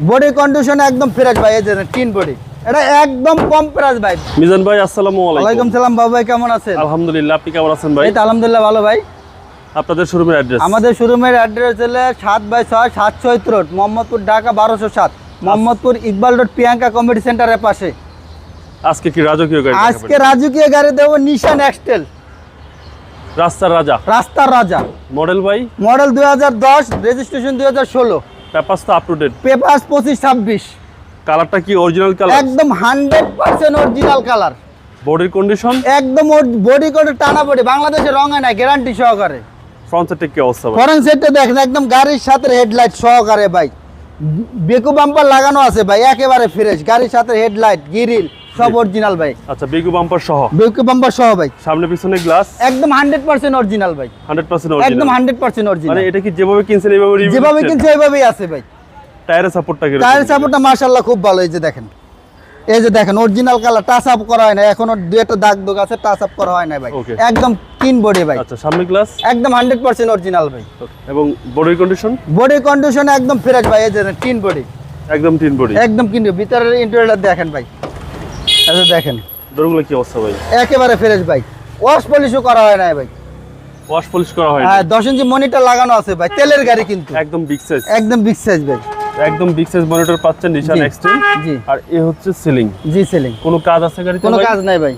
Body condition একদম fresh ভাই, এই যে টিন বডি, এটা একদম কম প্রাইস ভাই। মিজান ভাই আসসালামু আলাইকুম। ওয়ালাইকুম সালাম বাবু ভাই, কেমন আছেন? আলহামদুলিল্লাহ, আপনি কেমন আছেন ভাই? এই তো আলহামদুলিল্লাহ ভালো ভাই। আপনাদের শোরুমের অ্যাড্রেস? আমাদের শোরুমের অ্যাড্রেস হলো 7/6 7 road, Mohammadpur, Dhaka 1207, Mohammadpur Iqbal road, Priyanka community সেন্টারের পাশে। আজকে কি রাজকীয় গাড়ি? আজকে রাজকীয় গাড়ি দেবো নিশান এক্সটেল, রাস্তার রাজা। রাস্তার রাজা। মডেল ভাই? মডেল 2010, রেজিস্ট্রেশন 2016, পেপারস তো আপ টু ডেট। পেপারস 25-26। কালারটা কি অরিজিনাল কালার? একদম 100% অরিজিনাল কালার। বডির কন্ডিশন একদম বডি কোড টানা বডি, বাংলাদেশে রং হয় না, গ্যারান্টি সহকারে। ফ্রন্ট সাইডে কি অবস্থা ভাই? ফরেন সেটটা দেখেন, একদম গাড়ির সাথে হেডলাইট সহকারে ভাই, বেকু বাম্পার লাগানো আছে ভাই, একেবারে ফ্রেশ। গাড়ির সাথে হেডলাইট, গ্রিল সব অরিজিনাল ভাই। আচ্ছা, বিগু বাম্পার সহ? বেকু বাম্পার সহ ভাই, সামনে পিছনে গ্লাস একদম 100% অরিজিনাল ভাই। 100% একদম অরিজিনাল। 100% অরিজিনাল। মানে এটা কি যেভাবে কিনছেন এইভাবে রিভিউ? যেভাবে কিনছে ওইভাবেই আছে ভাই। টায়ারের সাপোর্টটা কি? টায়ার সাপোর্টটা মাশাআল্লাহ খুব ভালো। এই যে দেখেন, এই যে দেখেন অরিজিনাল কালার, টাচ আপ করা হয় না এখনো, দুই একটা দাগ দোগ আছে, টাচ আপ করা হয় না ভাই। Okay. একদম ক্লিন বডি ভাই। আচ্ছা, সামনে গ্লাস একদম 100% অরিজিনাল ভাই। এবং বডির কন্ডিশন? বডি কন্ডিশন একদম ফ্রেশ ভাই, এই যে ক্লিন বডি, একদম টিন বডি। একদম ক্লিন। ভিতরের ইন্টেরিয়রটা দেখেন ভাই, এই যে দেখেন ডোরগুলো কি অবস্থা ভাই? একেবারে ফ্রেশ ভাই, ওয়াশ পলিশও করা হয় না ভাই। ওয়াশ পলিশ করা হয় না? হ্যাঁ, 10 ইঞ্চি মনিটর লাগানো আছে ভাই, তেলের গাড়ি কিন্তু একদম বিগ সাইজ। একদম বিগ সাইজ ভাই। একদম বিগ সাইজ মনিটর পাচ্ছেন নিশান জি, এক্সটেল। জি। আর এ হচ্ছে সিলিং। জি সেলিং। কোনো কাজ আছে গাড়িতে? কোনো ভাই? কাজ নাই ভাই,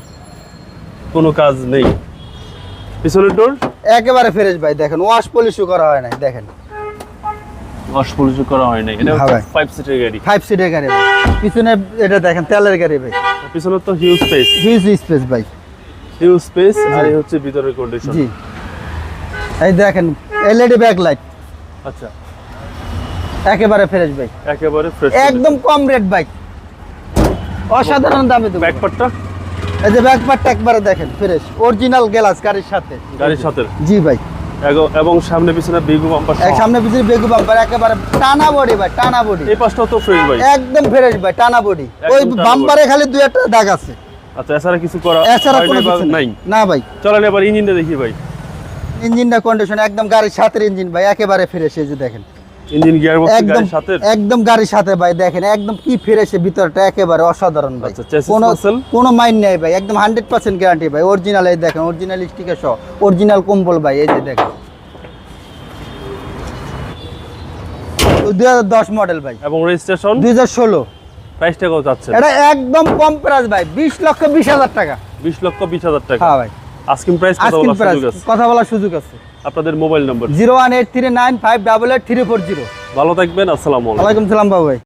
কোনো কাজ নেই। পিছনের ডোর একেবারে ফ্রেশ ভাই, দেখেন ওয়াশ পলিশও করা হয় না, দেখেন ওয়াশ পলিশ করা হয় নাই। এটা হ্যাঁ ভাই। 5 সিটের গাড়ি। 5 সিটের গাড়ি ভাই। পিছনে এটা দেখেন তেলের গাড়ি ভাই, পিছনে তো হিউজ স্পেস। হিউজ স্পেস ভাই। Huge space. আর এই হচ্ছে ভিতরের কন্ডিশন। জি, এই দেখেন এলইডি ব্যাকলাইট, আচ্ছা, একেবারে ফ্রেশ ভাই, একেবারে ফ্রেশ। একদম কম রেট বাইক, অসাধারণ দামে দেবো। ব্যাকপার্টটা? এই যে ব্যাকপার্টটা একবারে দেখেন ফ্রেশ, অরিজিনাল গ্লাস গাড়ির সাথে। গাড়ির সাথে? জি ভাই। এবং সামনে পিছনে বিগু বাম্পার এক সামনে পিছনে বেগু বাম্পার, একেবারে টানা বডি ভাই, টানা বডি। এই পাশটাও তো ফ্রেশ ভাই। একদম ফ্রেশ ভাই, টানা বডি। একদম ওই টানা বাম্পারে খালি দুই একটা দাগ আছে, আচ্ছা, এছাড়া কিছু করা এছাড়া হয় কোনো নাই বা কিছু নাই? না ভাই। চলেন এবার ইঞ্জিনটা দেখি ভাই। ইঞ্জিনটা কন্ডিশন একদম গাড়ির সাথে ইঞ্জিন ভাই, একেবারে ফ্রেশ। এই যে দেখেন ইঞ্জিন গিয়ারবক্স একদম গাড়ির সাথে? একদম গাড়ির সাথে ভাই, দেখেন একদম কি ফ্রেশ, ভিতরটা একেবারে অসাধারণ ভাই। আচ্ছা, chassis কোনো muscle? কোনো মাইন্ড নেই ভাই, একদম 100% গ্যারান্টি ভাই। অরিজিনাল, এই দেখেন অরিজিনাল স্টিকার সহ, অরিজিনাল কম্বল ভাই। এই যে দেখেন 2010 মডেল ভাই, এবং রেজিস্ট্রেশন 2016। প্রাইসটা কত যাচ্ছে? এটা একদম কম প্রাইস ভাই, 20,20,000 টাকা। 20,20,000 টাকা। হ্যাঁ ভাই, আস্কিং প্রাইস কত আজকিন বলার প্রাইস, সুযোগ আছে? কথা বলার সুযোগ আছে। আপনাদের মোবাইল নাম্বার? 01839588340। ভালো থাকবেন, আসসালামু আলাইকুম। ওয়ালাইকুম সালাম বাবু ভাই।